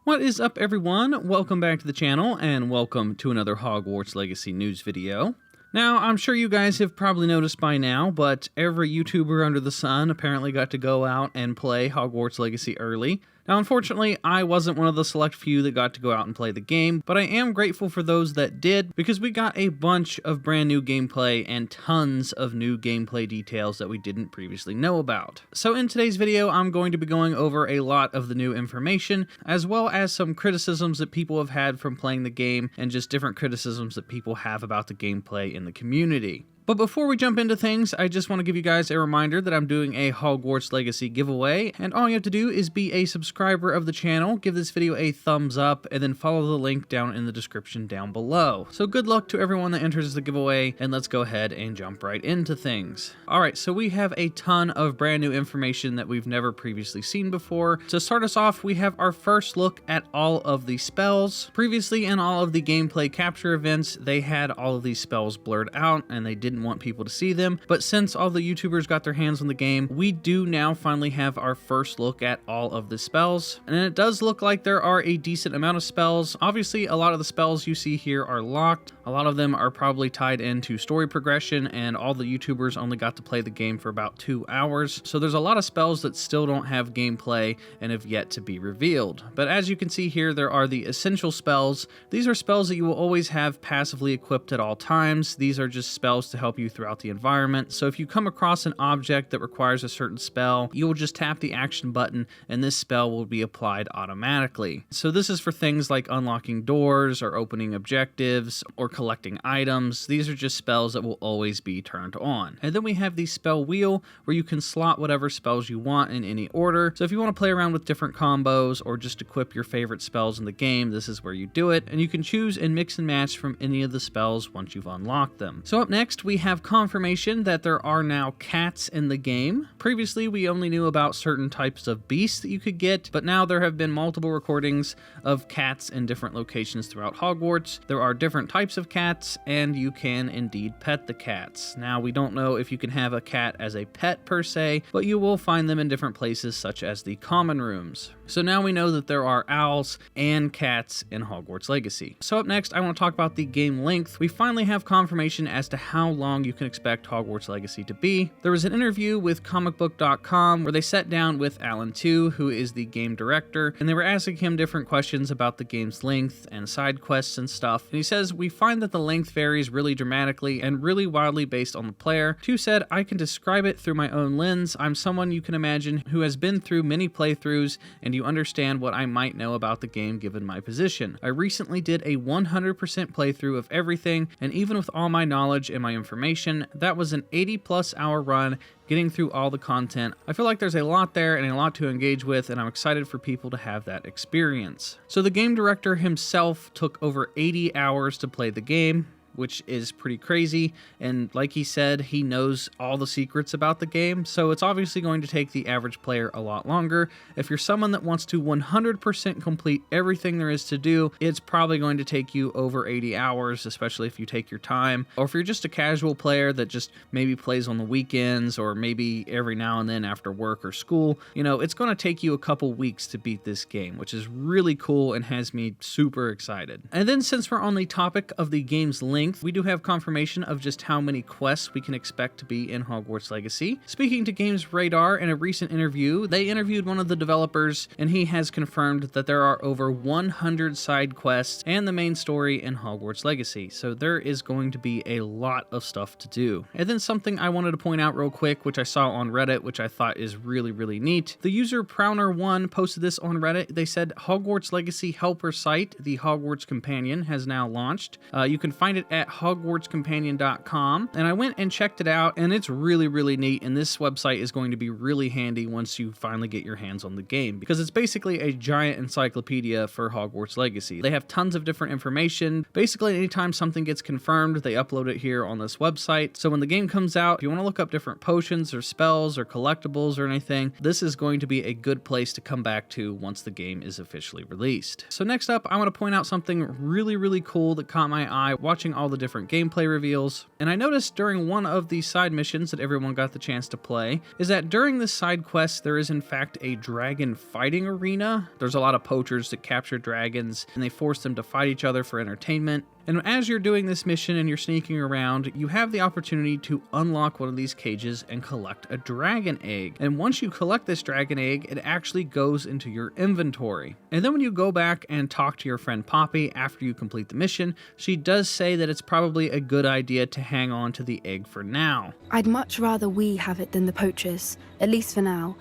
What is up, everyone? Welcome back to the channel, and welcome to another Hogwarts Legacy news video. Now, I'm sure you guys have probably noticed by now, but every YouTuber under the sun apparently got to go out and play Hogwarts Legacy early. Now, unfortunately, I wasn't one of the select few that got to go out and play the game, but I am grateful for those that did, because we got a bunch of brand new gameplay and tons of new gameplay details that we didn't previously know about. So in today's video, I'm going to be going over a lot of the new information, as well as some criticisms that people have had from playing the game, and just different criticisms that people have about the gameplay in the community. But before we jump into things, I just want to give you guys a reminder that I'm doing a Hogwarts Legacy giveaway, and all you have to do is be a subscriber of the channel, give this video a thumbs up, and then follow the link down in the description down below. So good luck to everyone that enters the giveaway, and let's go ahead and jump right into things. Alright, so we have a ton of brand new information that we've never previously seen before. To start us off, we have our first look at all of the spells. Previously in all of the gameplay capture events, they had all of these spells blurred out, and they didn't want people to see them, but since all the YouTubers got their hands on the game, we do now finally have our first look at all of the spells, and it does look like there are a decent amount of spells. Obviously, a lot of the spells you see here are locked. A lot of them are probably tied into story progression, and all the YouTubers only got to play the game for about 2 hours, so there's a lot of spells that still don't have gameplay and have yet to be revealed. But as you can see here, there are the essential spells. These are spells that you will always have passively equipped at all times. These are just spells to help you throughout the environment. So if you come across an object that requires a certain spell, you will just tap the action button and this spell will be applied automatically. So this is for things like unlocking doors or opening objectives or collecting items. These are just spells that will always be turned on. And then we have the spell wheel where you can slot whatever spells you want in any order. So if you want to play around with different combos or just equip your favorite spells in the game, this is where you do it. And you can choose and mix and match from any of the spells once you've unlocked them. So up next, we have confirmation that there are now cats in the game. Previously, we only knew about certain types of beasts that you could get, but now there have been multiple recordings of cats in different locations throughout Hogwarts. There are different types of cats, and you can indeed pet the cats. Now, we don't know if you can have a cat as a pet per se, but you will find them in different places, such as the common rooms. So now we know that there are owls and cats in Hogwarts Legacy. So up next, I want to talk about the game length. We finally have confirmation as to how long you can expect Hogwarts Legacy to be. There was an interview with comicbook.com where they sat down with Alan Tu, who is the game director, and they were asking him different questions about the game's length and side quests and stuff. And he says, "We find that the length varies really dramatically and really wildly based on the player." Tu said, "I can describe it through my own lens. I'm someone you can imagine who has been through many playthroughs, and you understand what I might know about the game given my position. I recently did a 100% playthrough of everything, and even with all my knowledge and my information, that was an 80+ hour run getting through all the content. I feel like there's a lot there and a lot to engage with, and I'm excited for people to have that experience." So the game director himself took over 80 hours to play the game, which is pretty crazy, and like he said, he knows all the secrets about the game, so it's obviously going to take the average player a lot longer. If you're someone that wants to 100% complete everything there is to do, it's probably going to take you over 80 hours, especially if you take your time. Or if you're just a casual player that just maybe plays on the weekends or maybe every now and then after work or school, you know, it's going to take you a couple weeks to beat this game, which is really cool and has me super excited. And then since we're on the topic of the game's length, we do have confirmation of just how many quests we can expect to be in Hogwarts Legacy. Speaking to Games Radar in a recent interview, they interviewed one of the developers, and he has confirmed that there are over 100 side quests and the main story in Hogwarts Legacy, so there is going to be a lot of stuff to do. And then something I wanted to point out real quick, which I saw on Reddit, which I thought is really neat. The user Prowner1 posted this on Reddit. They said Hogwarts Legacy helper site, the Hogwarts Companion, has now launched. You can find it at hogwartscompanion.com, and I went and checked it out, and it's really neat, and this website is going to be really handy once you finally get your hands on the game, because it's basically a giant encyclopedia for Hogwarts Legacy. They have tons of different information. Basically, anytime something gets confirmed, they upload it here on this website, so when the game comes out, if you want to look up different potions or spells or collectibles or anything, this is going to be a good place to come back to once the game is officially released. So next up, I want to point out something really cool that caught my eye watching all the different gameplay reveals. And I noticed during one of the side missions that everyone got the chance to play is that during this side quest there is in fact a dragon fighting arena. There's a lot of poachers that capture dragons and they force them to fight each other for entertainment. And as you're doing this mission and you're sneaking around, you have the opportunity to unlock one of these cages and collect a dragon egg. And once you collect this dragon egg, it actually goes into your inventory. And then when you go back and talk to your friend Poppy after you complete the mission, she does say that it's probably a good idea to hang on to the egg for now. I'd much rather we have it than the poachers, at least for now.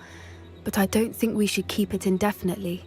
But I don't think we should keep it indefinitely.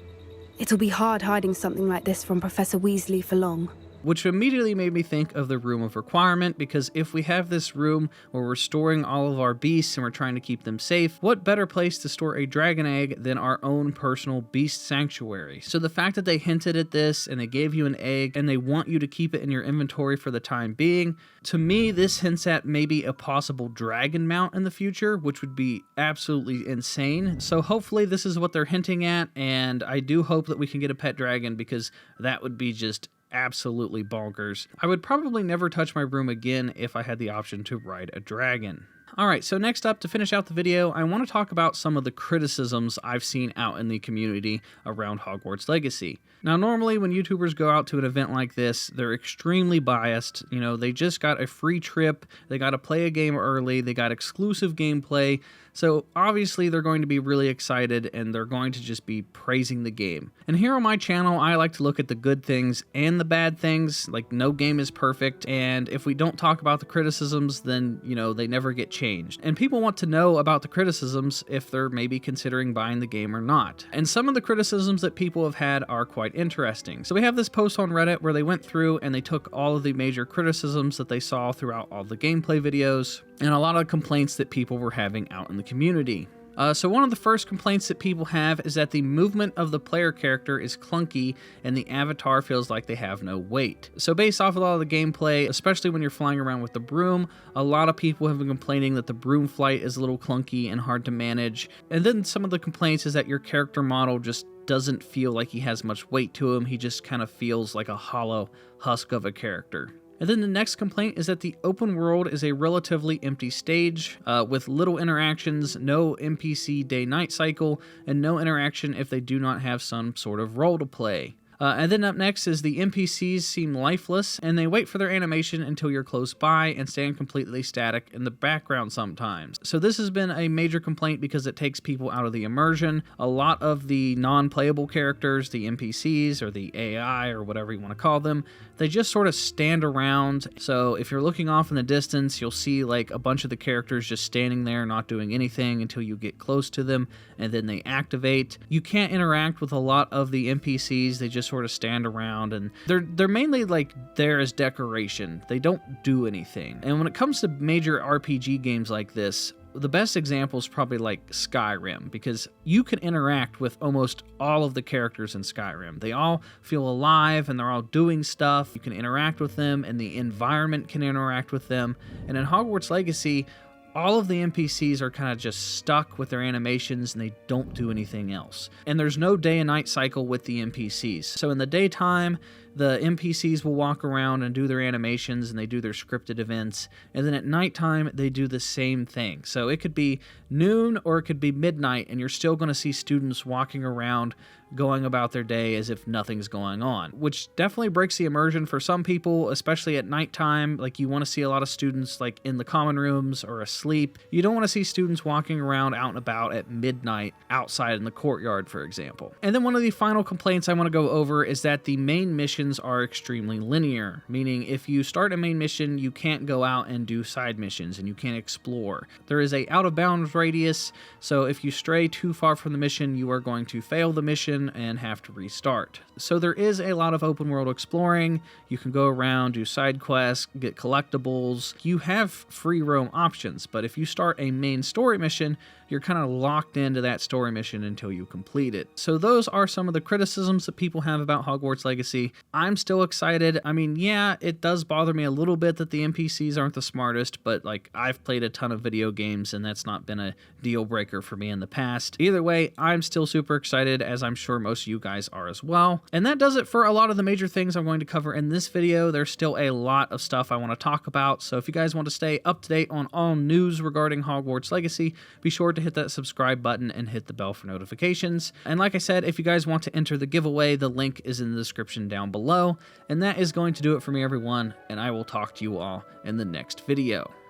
It'll be hard hiding something like this from Professor Weasley for long. Which immediately made me think of the Room of Requirement, because if we have this room where we're storing all of our beasts and we're trying to keep them safe, what better place to store a dragon egg than our own personal beast sanctuary? So the fact that they hinted at this and they gave you an egg and they want you to keep it in your inventory for the time being, to me this hints at maybe a possible dragon mount in the future, which would be absolutely insane. So hopefully this is what they're hinting at, and I do hope that we can get a pet dragon, because that would be just absolutely bonkers. I would probably never touch my room again if I had the option to ride a dragon. Alright, so next up, to finish out the video, I want to talk about some of the criticisms I've seen out in the community around Hogwarts Legacy. Now, normally when YouTubers go out to an event like this, they're extremely biased. You know, they just got a free trip, they got to play a game early, they got exclusive gameplay, so obviously they're going to be really excited and they're going to just be praising the game. And here on my channel, I like to look at the good things and the bad things. Like, no game is perfect, and if we don't talk about the criticisms, then, you know, they never get changed. And people want to know about the criticisms if they're maybe considering buying the game or not. And some of the criticisms that people have had are quite interesting. So we have this post on Reddit where they went through and they took all of the major criticisms that they saw throughout all the gameplay videos and a lot of complaints that people were having out in the community. So one of the first complaints that people have is that the movement of the player character is clunky and the avatar feels like they have no weight. So based off of a lot of the gameplay, especially when you're flying around with the broom, a lot of people have been complaining that the broom flight is a little clunky and hard to manage. And then some of the complaints is that your character model just doesn't feel like he has much weight to him. He just kind of feels like a hollow husk of a character. And then the next complaint is that the open world is a relatively empty stage with little interactions, no NPC day-night cycle, and no interaction if they do not have some sort of role to play. And then up next is the NPCs seem lifeless, and they wait for their animation until you're close by and stand completely static in the background sometimes. So this has been a major complaint because it takes people out of the immersion. A lot of the non-playable characters, the NPCs or the AI or whatever you want to call them, they just sort of stand around. So if you're looking off in the distance, you'll see like a bunch of the characters just standing there not doing anything until you get close to them, and then they activate. You can't interact with a lot of the NPCs. They just sort of stand around, and they're mainly like there as decoration. They don't do anything. And when it comes to major RPG games like this, the best example is probably like Skyrim, because you can interact with almost all of the characters in Skyrim. They all feel alive and they're all doing stuff. You can interact with them and the environment can interact with them. And in Hogwarts Legacy, all of the NPCs are kind of just stuck with their animations and they don't do anything else. And there's no day and night cycle with the NPCs. So in the daytime, the NPCs will walk around and do their animations and they do their scripted events. And then at nighttime, they do the same thing. So it could be noon or it could be midnight, and you're still going to see students walking around going about their day as if nothing's going on, which definitely breaks the immersion for some people, especially at nighttime. Like, you want to see a lot of students like in the common rooms or asleep. You don't want to see students walking around out and about at midnight outside in the courtyard, for example. And then one of the final complaints I want to go over is that the main missions are extremely linear, meaning if you start a main mission, you can't go out and do side missions and you can't explore. There is a out of bounds radius, so if you stray too far from the mission, you are going to fail the mission and have to restart. So there is a lot of open world exploring. You can go around, do side quests, get collectibles. You have free roam options, but if you start a main story mission, you're kind of locked into that story mission until you complete it. So those are some of the criticisms that people have about Hogwarts Legacy. I'm still excited. I mean, yeah, it does bother me a little bit that the NPCs aren't the smartest, but like, I've played a ton of video games and that's not been a deal breaker for me in the past. Either way, I'm still super excited, as I'm sure sure most of you guys are as well. And that does it for a lot of the major things I'm going to cover in this video. There's still a lot of stuff I want to talk about, so if you guys want to stay up to date on all news regarding Hogwarts Legacy, be sure to hit that subscribe button and hit the bell for notifications. And like I said, if you guys want to enter the giveaway, the link is in the description down below. And that is going to do it for me, everyone, and I will talk to you all in the next video.